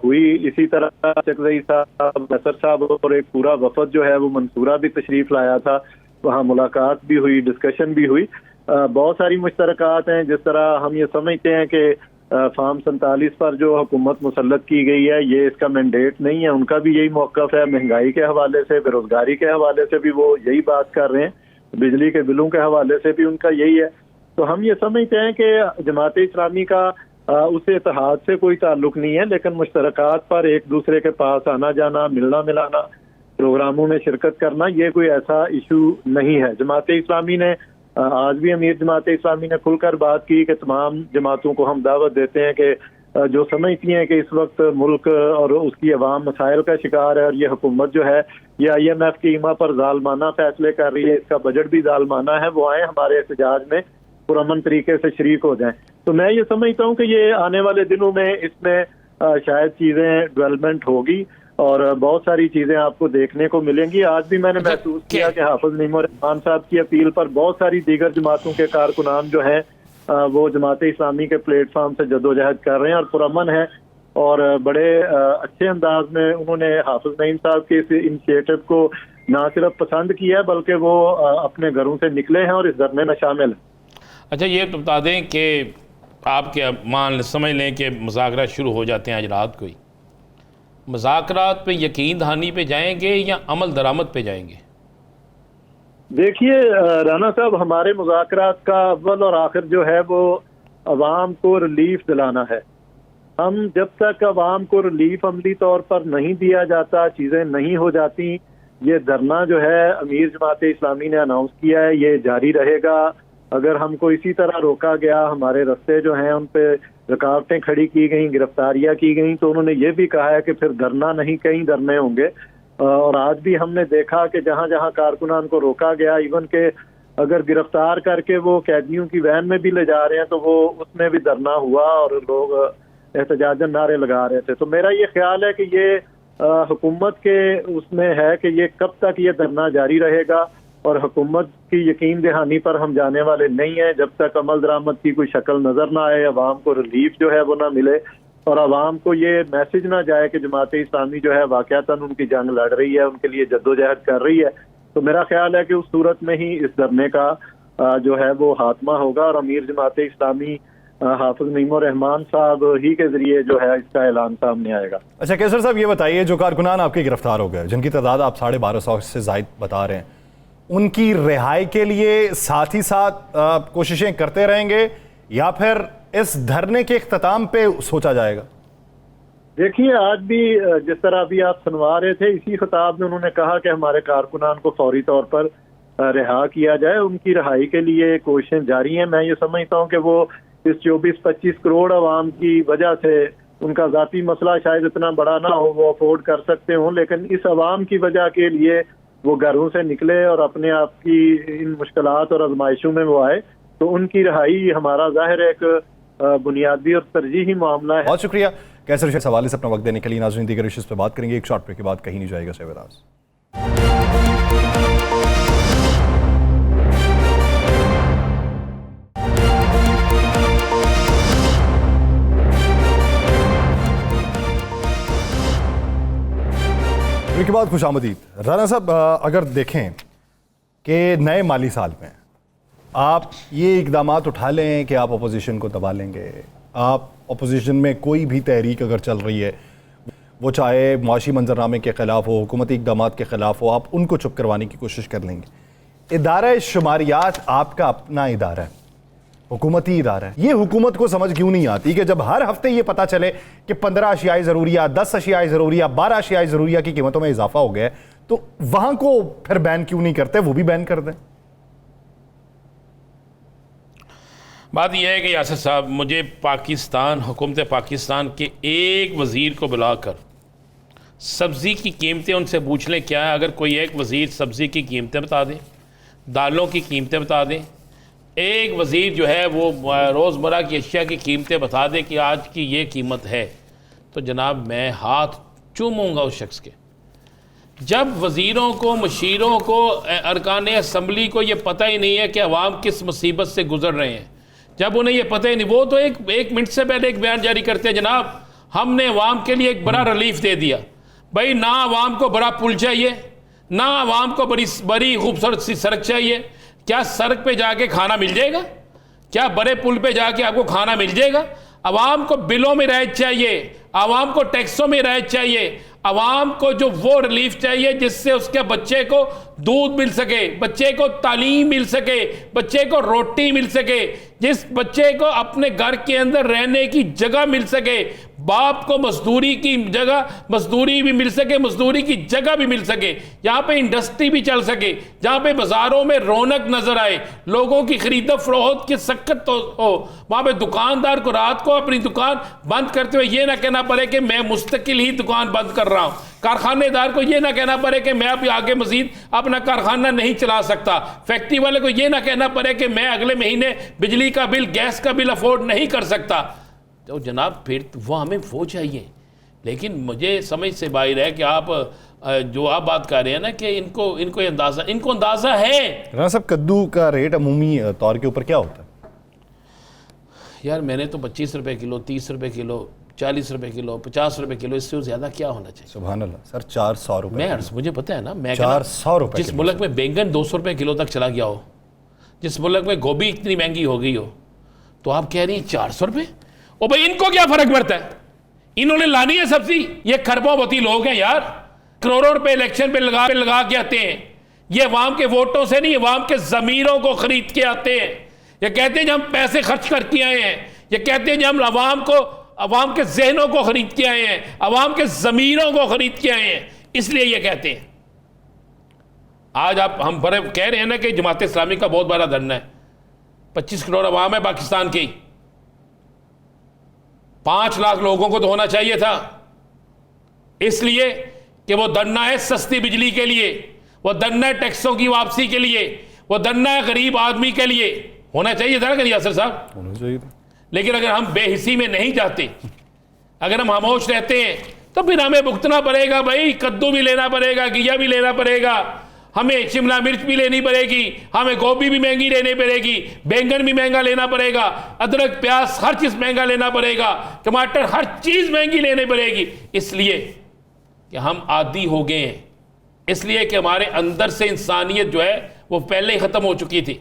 हुई। इसी तरह चकजई साहब, नसर साहब और एक पूरा वफद जो है वो मंसूरा भी तशरीफ लाया था, वहाँ मुलाकात भी हुई, डिस्कशन भी हुई। बहुत सारी मुश्तरकात हैं। जिस तरह हम ये समझते हैं कि फार्म 47 पर जो हुकूमत मुसल्लत की गई है, ये इसका मैंडेट नहीं है, उनका भी यही मौक़िफ़ है। महंगाई के हवाले से, बेरोजगारी के हवाले से भी वो यही बात कर रहे हैं, बिजली के बिलों के हवाले से भी उनका यही है। तो हम ये समझते हैं कि जमात इस्लामी का उस इत्तेहाद से कोई ताल्लुक नहीं है, लेकिन मुश्तरकात पर एक दूसरे के पास आना जाना, मिलना मिलाना, प्रोग्रामों में शिरकत करना, ये कोई ऐसा इशू नहीं है। जमात इस्लामी ने आज भी अमीर जमात इस्लामी ने खुलकर बात की कि तमाम जमातों को हम दावत देते हैं कि जो समझती हैं कि इस वक्त मुल्क और उसकी अवाम मसाइल का शिकार है और ये हुकूमत जो है ये IMF की ईमा पर जालमाना फैसले कर रही है, इसका बजट भी जालमाना है, वो आए हमारे एहतजाज में पुरअमन तरीके से शरीक हो जाएं। तो मैं ये समझता हूँ कि ये आने वाले दिनों में इसमें शायद चीज़ें डेवलपमेंट होगी और बहुत सारी चीज़ें आपको देखने को मिलेंगी। आज भी मैंने महसूस किया कि हाफिज नईम रहमान साहब की अपील पर बहुत सारी दीगर जमातों के कारकुनान जो हैं वो जमात इस्लामी के प्लेटफॉर्म से जद्दोजहद कर रहे हैं और पुरअमन है और बड़े अच्छे अंदाज में उन्होंने हाफिज नईम साहब के इस इनिशिएटिव को ना सिर्फ पसंद किया है बल्कि वो अपने घरों से निकले हैं और इस धरने में शामिल हैं। अच्छा, ये तो बता दें कि आपके समझ लें कि मुज़ाकरात शुरू हो जाते हैं आज रात को ही, मुज़ाकरात पे यकीन दहानी पे जाएंगे या अमल दरामद पे जाएंगे? देखिए राना साहब, हमारे मुज़ाकरात का अव्वल और आखिर जो है वो अवाम को रिलीफ दिलाना है। हम जब तक अवाम को रिलीफ अमली तौर पर नहीं दिया जाता, चीज़ें नहीं हो जाती, ये धरना जो है अमीर जमात इस्लामी ने अनाउंस किया है, ये जारी रहेगा। अगर हमको इसी तरह रोका गया, हमारे रास्ते जो हैं उन पे रुकावटें खड़ी की गई, गिरफ्तारियां की गई, तो उन्होंने ये भी कहा है कि फिर धरना नहीं कई धरने होंगे। और आज भी हमने देखा कि जहां जहां कारकुनान को रोका गया, इवन के अगर गिरफ्तार करके वो कैदियों की वैन में भी ले जा रहे हैं तो वो उसमें भी धरना हुआ और लोग एहतजाजन नारे लगा रहे थे। तो मेरा ये ख्याल है कि ये हुकूमत के उसमें है कि ये कब तक ये धरना जारी रहेगा और हुकूमत की यकीन दहानी पर हम जाने वाले नहीं हैं जब तक अमल दरामद की कोई शक्ल नजर ना आए, अवाम को रिलीफ जो है वो ना मिले और अवाम को ये मैसेज ना जाए कि जमात इस्लामी जो है वाकयातन उनकी जंग लड़ रही है, उनके लिए जद्दोजहद कर रही है। तो मेरा ख्याल है कि उस सूरत में ही इस धरने का जो है वो खात्मा होगा और अमीर जमात इस्लामी हाफिज नईम रहमान साहब ही के जरिए जो है इसका ऐलान सामने आएगा। अच्छा कैसर साहब, ये बताइए जो कारकुनान आपके गिरफ्तार हो गए, जिनकी तादाद आप 1250 से ज़ायद बता रहे हैं, उनकी रिहाई के लिए साथ ही साथ कोशिशें करते रहेंगे या फिर इस धरने के इख्तिताम पे सोचा जाएगा? देखिए, आज भी जिस तरह अभी आप सुनवा रहे थे, इसी खिताब में उन्होंने कहा कि हमारे कारकुनान को फौरी तौर पर रिहा किया जाए। उनकी रिहाई के लिए कोशिशें जारी हैं। मैं ये समझता हूँ कि वो इस 24-25 करोड़ आवाम की वजह से, उनका ज़ाती मसला शायद इतना बड़ा ना हो, वो अफोर्ड कर सकते हों, लेकिन इस आवाम की वजह के लिए वो घरों से निकले और अपने आप की इन मुश्किलात और आजमाइशों में वो आए। तो उनकी रिहाई हमारा ज़ाहिर एक बुनियादी और तरजीही मामला है। बहुत शुक्रिया कैसर, इस हवाले से अपना वक्त देने के लिए। नाज़रीन, दीगर इश्यूज़ पे बात करेंगे एक शॉर्ट ब्रेक के बाद, कहीं नहीं जाएगा। Stay with us. के बाद खुशामदीद। राना साहब, अगर देखें कि नए माली साल में आप ये इकदाम उठा लें कि आप अपोजिशन को दबा लेंगे, आप अपोजिशन में कोई भी तहरीक अगर चल रही है, वो चाहे मुआशी मंजरनामे के ख़िलाफ़ हो, हुकूमती इकदाम के ख़िलाफ़ हो, आप उनको चुप करवाने की कोशिश कर लेंगे। इदारा शुमारियात आपका अपना इदारा है, हुकूमती इदारा है। ये हुकूमत को समझ क्यों नहीं आती कि जब हर हफ्ते ये पता चले कि 15 अशियाई ज़रूरिया, 10 अशियाई ज़रूरिया, 12 अशियाई ज़रूरिया की कीमतों में इजाफा हो गया, तो वहां को फिर बैन क्यों नहीं करते, वो भी बैन कर दें? बात यह है कि यासिर साहब, मुझे पाकिस्तान, हुकूमत पाकिस्तान के एक वज़ीर को बुलाकर सब्ज़ी की कीमतें उनसे पूछ लें क्या है। अगर कोई एक वज़ीर सब्ज़ी की कीमतें बता दें, दालों की कीमतें बता दें, एक वज़ीर जो है वो रोज़मर्रा की अशिया की कीमतें बता दे कि आज की ये कीमत है, तो जनाब मैं हाथ चूमूँगा उस शख्स के। जब वज़ीरों को, मशीरों को, अरकान असम्बली को ये पता ही नहीं है कि अवाम किस मुसीबत से गुजर रहे हैं, जब उन्हें ये पता ही नहीं, वो तो एक मिनट से पहले एक बयान जारी करते हैं, जनाब हमने अवाम के लिए एक बड़ा रिलीफ दे दिया। भाई, ना अवाम को बड़ा पुल चाहिए, ना अवाम को बड़ी खूबसूरत सी सड़क चाहिए। क्या सड़क पे जाके खाना मिल जाएगा? क्या बड़े पुल पे जाके आपको खाना मिल जाएगा? अवाम को बिलों में राहत चाहिए, अवाम को टैक्सों में राहत चाहिए, अवाम को जो वो रिलीफ चाहिए जिससे उसके बच्चे को दूध मिल सके, बच्चे को तालीम मिल सके, बच्चे को रोटी मिल सके, जिस बच्चे को अपने घर के अंदर रहने की जगह मिल सके, बाप को मजदूरी की जगह मजदूरी भी मिल सके, मजदूरी की जगह भी मिल सके, यहाँ पे इंडस्ट्री भी चल सके, जहाँ पे बाजारों में रौनक नजर आए, लोगों की खरीद फरोख्त की सक्कत हो, वहाँ पे दुकानदार को रात को अपनी दुकान बंद करते हुए ये ना कहना पड़े कि मैं मुस्तकिल ही दुकान बंद कर रहा हूँ, कारखानेदार को ये ना कहना पड़े कि मैं अभी आगे मजीद अपना कारखाना नहीं चला सकता, फैक्ट्री वाले को ये ना कहना पड़े कि मैं अगले महीने बिजली का बिल, गैस का बिल अफोर्ड नहीं कर सकता। तो जनाब फिर वो हमें वो चाहिए। लेकिन मुझे समझ से बाहर है कि आप जो आप बात कर रहे हैं ना कि इनको अंदाजा है। राणा साहब, कद्दू का रेट अमूमी तौर के ऊपर क्या होता है? यार मैंने तो 25 रुपए किलो, 30 रुपए किलो, 40 रुपए किलो, 50 रुपए किलो, इससे ज़्यादा क्या होना चाहिए? सुभान अल्लाह सर, 400 रुपए। मुझे पता है ना, मैं 400 रुपए। जिस मुल्क में बैंगन 200 रुपए किलो तक चला गया हो, जिस मुल्क में गोभी इतनी महंगी हो गई हो, तो आप कह रही हैं 400 रुपए? ओ भाई, इनको क्या फर्क पड़ता है? इन्होंने लानी है सब्जी। ये खरबोपति लोग हैं यार, करोड़ों रुपए इलेक्शन पे लगा के आते हैं। ये अवाम के वोटों से नहीं, अवाम के जमीरों को खरीद के आते हैं। ये कहते हैं कि हम पैसे खर्च करके आए हैं, ये कहते हैं कि हम अवाम के जहनों को खरीद के आए हैं, अवाम के जमीरों को खरीद के आए हैं, इसलिए ये कहते हैं। आज हम बड़े कह रहे हैं ना कि जमात इस्लामी का बहुत बड़ा धरना है। 25 करोड़ अवाम है पाकिस्तान की, 5 लाख लोगों को तो होना चाहिए था, इसलिए कि वो धरना है सस्ती बिजली के लिए, वो धरना है टैक्सों की वापसी के लिए, वो धरना है गरीब आदमी के लिए। होना चाहिए था ना यासिर साहब? होना चाहिए था। लेकिन अगर हम बेहिसी में नहीं जाते, अगर हम खामोश रहते हैं, तो फिर हमें भुगतना पड़ेगा। भाई, कद्दू भी लेना पड़ेगा, घिया भी लेना पड़ेगा, हमें शिमला मिर्च भी लेनी पड़ेगी, हमें गोभी भी महंगी लेनी पड़ेगी, बैंगन भी महंगा लेना पड़ेगा, अदरक प्याज हर चीज महंगा लेना पड़ेगा, टमाटर हर चीज महंगी लेनी पड़ेगी, इसलिए कि हम आदी हो गए हैं, इसलिए कि हमारे अंदर से इंसानियत जो है वो पहले ही खत्म हो चुकी थी।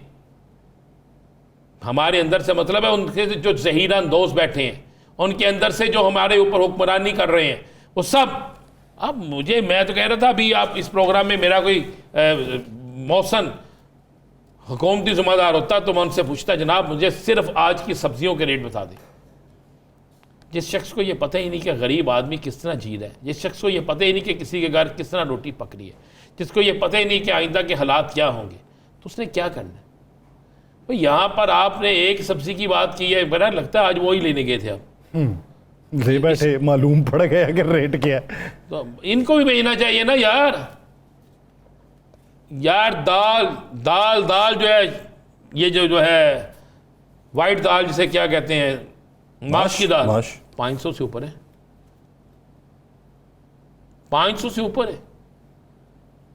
हमारे अंदर से मतलब है उनके जो जहीरा अंदोज बैठे हैं, उनके अंदर से जो हमारे ऊपर हुक्मरानी कर रहे हैं, वो सब। अब मैं तो कह रहा था अभी आप इस प्रोग्राम में मेरा कोई मौसन हुकूमती जिम्मेदार होता तो मैं उनसे पूछता, जनाब मुझे सिर्फ आज की सब्जियों के रेट बता दें। जिस शख्स को ये पता ही नहीं कि गरीब आदमी किस तरह जी रहा है, जिस शख्स को ये पता ही नहीं कि किसी के घर किस तरह रोटी पक रही है, जिसको ये पता ही नहीं कि आइंदा के हालात क्या होंगे, तो उसने क्या करना है? तो यहाँ पर आपने एक सब्जी की बात की है, बड़ा लगता है आज वो ही लेने गए थे आप। ले बैठे, मालूम पड़ गया कि रेट क्या है। तो इनको भी भेजना चाहिए ना यार। दाल जो है, ये जो है वाइट दाल जिसे क्या कहते हैं, माश की दाल, 500 से ऊपर है, 500 से ऊपर है।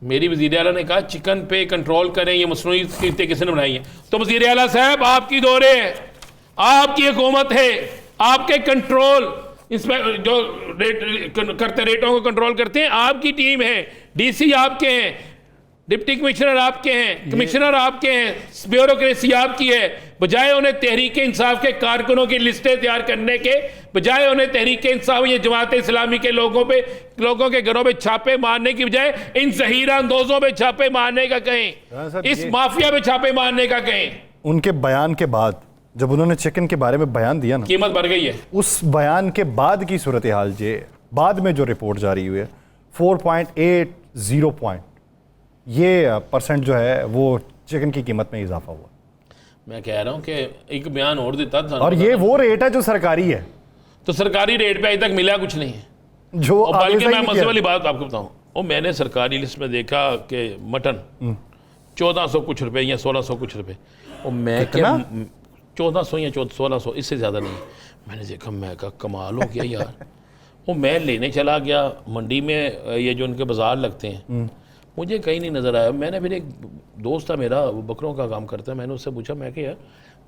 मेरी वज़ीर आला ने कहा चिकन पे कंट्रोल करें, ये मसनूई कीमतें किसने बनाई हैं? तो वज़ीर आला साहब आपकी दौरे है, आपकी हुकूमत है, आपके कंट्रोल इसमें जो रेट करते, रेटों को कंट्रोल करते हैं, आपकी टीम है, डीसी आपके हैं, डिप्टी कमिश्नर आपके हैं, कमिश्नर आपके हैं, ब्यूरोक्रेसी आपकी है। बजाय उन्हें तहरीक इंसाफ के कारकुनों की लिस्टें तैयार करने के, बजाय उन्हें तहरीक इंसाफ ये जमात इस्लामी के लोगों के घरों पे छापे मारने की बजाय इन जहीरा अंदोजों पे छापे मारने का कहें, इस माफिया पे छापे मारने का कहें। उनके बयान के बाद जब उन्होंने चिकन के बारे में बयान दिया ना, कीमत बढ़ गई है। उस बयान के बाद की सूरत हाल बाद में जो रिपोर्ट जारी हुई है, 4.80 ये परसेंट जो है वो चिकन की कीमत में इजाफा हुआ। मैं कह रहा हूं कि एक बयान और देता था, और ये वो रेट है जो सरकारी है, तो सरकारी रेट पे अभी तक मिला कुछ नहीं है। जो बल्कि मैं मसले वाली बात आपको बताऊं, वो मैंने सरकारी लिस्ट में देखा कि मटन 1400 कुछ रुपए या 1600 कुछ रुपए, और मैं क्या 1400 या 1600, इससे ज़्यादा नहीं। मैंने देखा, मैं कहा कमाल हो गया यार। वो मैं लेने चला गया मंडी में, ये जो उनके बाज़ार लगते हैं, मुझे कहीं नहीं नज़र आया। मैंने फिर एक दोस्त था मेरा, वो बकरों का काम करता है, मैंने उससे पूछा, मैं क्या यार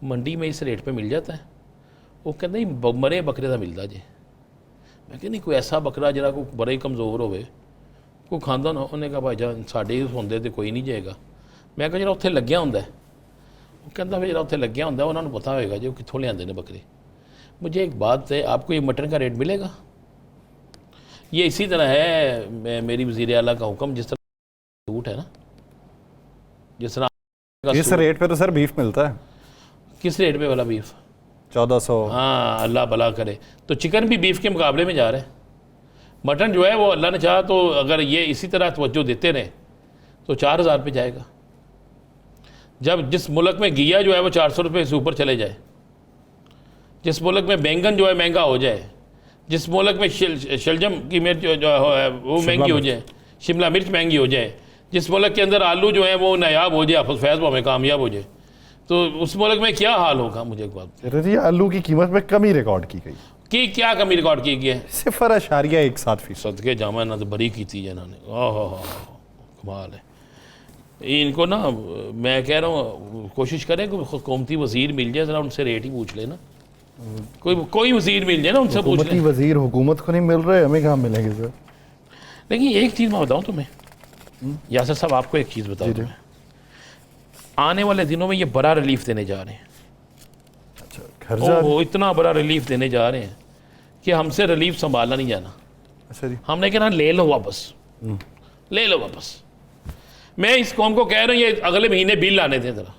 मंडी में इस रेट पे मिल जाता है? वो कहते नहीं, मरे बकरे का मिलता जी। मैं कहा नहीं, कोई ऐसा बकरा जरा को बड़ा ही कमज़ोर होवे, कोई खांदा ना। उन्हें कहा भाई जान साढ़े होंदे तो कोई नहीं जाएगा। मैं कहा जरा उत्थे लग्या होंदा है। वो कहता फिर जरा उत्थे लग्या होंदा, उन्होंने पता होएगा जी वो कित्थों लियाते ने बकरे। मुझे एक बात है, आपको ये मटन का रेट मिलेगा? ये इसी तरह है, मेरी वज़ीर आला का हुक्म, जिस तरह सूट है ना, जिस तरह इस रेट पे तो सर बीफ मिलता है किस रेट पे वाला बीफ? 1400। हाँ, अल्लाह भला करे। तो चिकन भी बीफ के मुकाबले में जा रहा है। मटन जो है वो अल्लाह ने चाहा तो अगर ये इसी तरह तवज्जो देते रहे तो 4000 पे जाएगा। जब जिस मुल्क में घिया जो है वो 400 रुपये से ऊपर चले जाए, जिस मुल्क में बैंगन जो है महंगा हो जाए, जिस मुल्क में शलजम की मिर्च जो है वो महंगी हो जाए, शिमला मिर्च महंगी हो जाए, जिस मुल्क के अंदर आलू जो है वो नायाब हो जाए, हाफिज़ फैज़ में कामयाब हो जाए, तो उस मुल्क में क्या हाल होगा? मुझे एक बात जी, आलू की कीमत में कमी रिकॉर्ड की गई कि क्या कमी रिकॉर्ड की गई है? 0.17%। सदके जामा ना तो बरी की थी इन्होंने। ओह कमाल है। इनको ना मैं कह रहा हूँ कोशिश करें कि हुकूमती वज़ीर मिल जाए, ज़रा उनसे रेट ही पूछ लेना। कोई वज़ीर मिल जाए ना, उनसे पूछ लें। वज़ीर हुकूमत को नहीं मिल रहे, हमें कहाँ मिलेंगे सर? लेकिन एक चीज़ मैं बताऊँ तुम्हें यासर साहब, आपको एक चीज़ बताऊँ तुम्हें, आने वाले दिनों में ये बड़ा रिलीफ देने जा रहे हैं। अच्छा, वो इतना बड़ा रिलीफ देने जा रहे हैं कि हमसे रिलीफ संभाला नहीं जाना। अच्छा जी। हमने कहना ले लो वापस, ले लो वापस। मैं इस कौम को कह रहा हूँ ये अगले महीने बिल लाने थे ज़रा।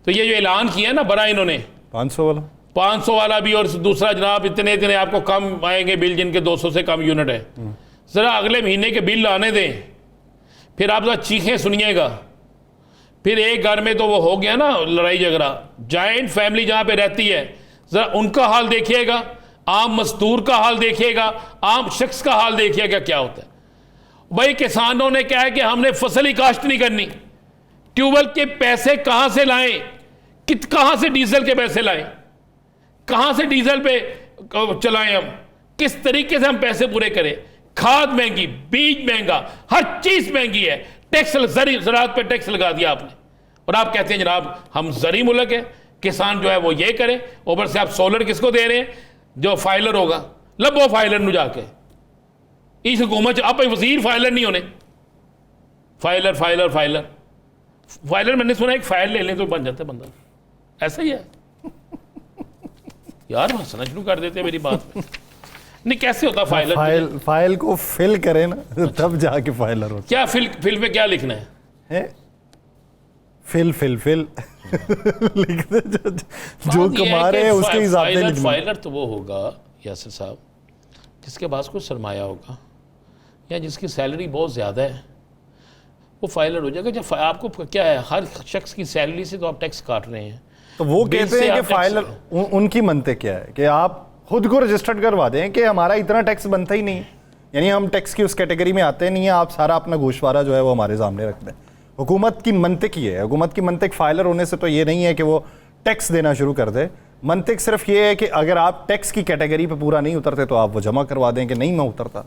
तो ये जो ऐलान किया ना बड़ा इन्होंने 500 वाला भी, और दूसरा जनाब इतने इतने आपको कम आएंगे बिल जिनके 200 से कम यूनिट है, ज़रा अगले महीने के बिल लाने दें, फिर आप ज़रा चीखें सुनिएगा। फिर एक घर में तो वो हो गया ना लड़ाई झगड़ा, जॉइंट फैमिली जहाँ पे रहती है, ज़रा उनका हाल देखिएगा, आम मजदूर का हाल देखिएगा, आम शख्स का हाल देखिएगा क्या होता है। भाई किसानों ने क्या है कि हमने फसल ही काश्त नहीं करनी, ट्यूबवेल के पैसे कहाँ से लाएं, कहाँ से डीजल के पैसे लाएं, कहाँ से डीजल पे चलाएं, हम किस तरीके से हम पैसे पूरे करें। खाद महंगी, बीज महंगा, हर चीज महंगी है, टैक्स ज़राअत पे टैक्स लगा दिया आपने, और आप कहते हैं जनाब हम ज़री मुल्क है, किसान जो है वो ये करे। ऊपर से आप सोलर किसको दे रहे हैं? जो फाइलर होगा, लबो फाइलर नु जाके इस हुकूमत आप वजीर फाइलर नहीं होने। फाइलर फाइलर फाइलर फाइलर मैंने सुना एक फाइल ले लें तो बन जाता है बंदा, ऐसा ही है यार। हंसना शुरू कर देते हैं मेरी बात पे। नहीं कैसे होता फाइलर? फाइल को फिल करें ना तब जाके फाइलर होता। क्या फिल में क्या लिखना है? फिल लिख दे, जो कमा रहे हैं उसके हिसाब से लिखना। फाइलर तो वो होगा यासिर साहब जिसके पास कोई सरमाया होगा या जिसकी सैलरी बहुत ज़्यादा है, वो फाइलर हो जाएगा। जब आपको क्या है, हर शख्स की सैलरी से तो आप टैक्स काट रहे हैं, तो वो कहते हैं कि फाइलर उनकी मनते क्या है कि आप खुद को रजिस्टर्ड करवा दें कि हमारा इतना टैक्स बनता ही नहीं है, यानी हम टैक्स की उस कैटेगरी में आते नहीं है, आप सारा अपना गोशवारा जो है वो हमारे सामने रख दें। हुकूमत की मंतिक ये है, हुकूमत की मंतिक फाइलर होने से तो ये नहीं है कि वो टैक्स देना शुरू कर दे। मंतिक सिर्फ ये है कि अगर आप टैक्स की कैटेगरी पे पूरा नहीं उतरते तो आप वो जमा करवा दें कि नहीं मैं उतरता।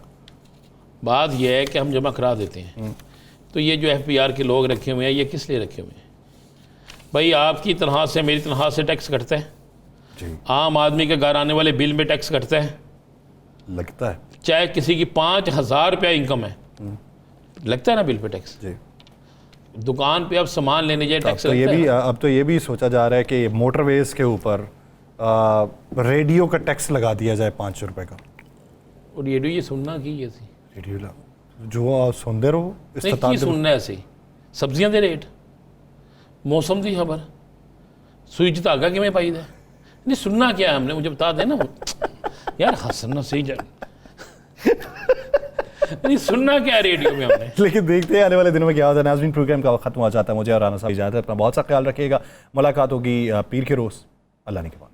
बात यह है कि हम जमा करा देते हैं, तो ये जो FPR के लोग रखे हुए हैं ये किस लिए रखे हुए हैं? भाई आपकी तनख्वाह से मेरी तनख्वाह से टैक्स कटता है जी। आम आदमी के घर आने वाले बिल में टैक्स कटता है, लगता है। चाहे किसी की 5000 रुपया इनकम है, लगता है ना बिल पे टैक्स जी। दुकान पे अब सामान लेने जाए टैक्स लगता है। अब तो ये भी सोचा जा रहा है कि मोटरवेज के ऊपर रेडियो का टैक्स लगा दिया जाए 500 रुपये का। और रेडियो ये सुनना की ये सी रेडियो जो आप सुनते रहो की सुनना ऐसे सब्जियां दे रेट, मौसम की खबर, सुई च धागा किमें पाई दे, नहीं सुनना क्या है हमने, मुझे बता देना यार। हंसना सही नहीं सुनना क्या है रेडियो में हमने। लेकिन देखते हैं आने वाले दिनों में क्या होता है। नाज़रीन प्रोग्राम का खत्म हो जाता है, मुझे और राना साहब इजाज़त, अपना बहुत सा ख्याल रखिएगा। मुलाकात होगी पीर के रोज़ अल्लाह ने के बाद।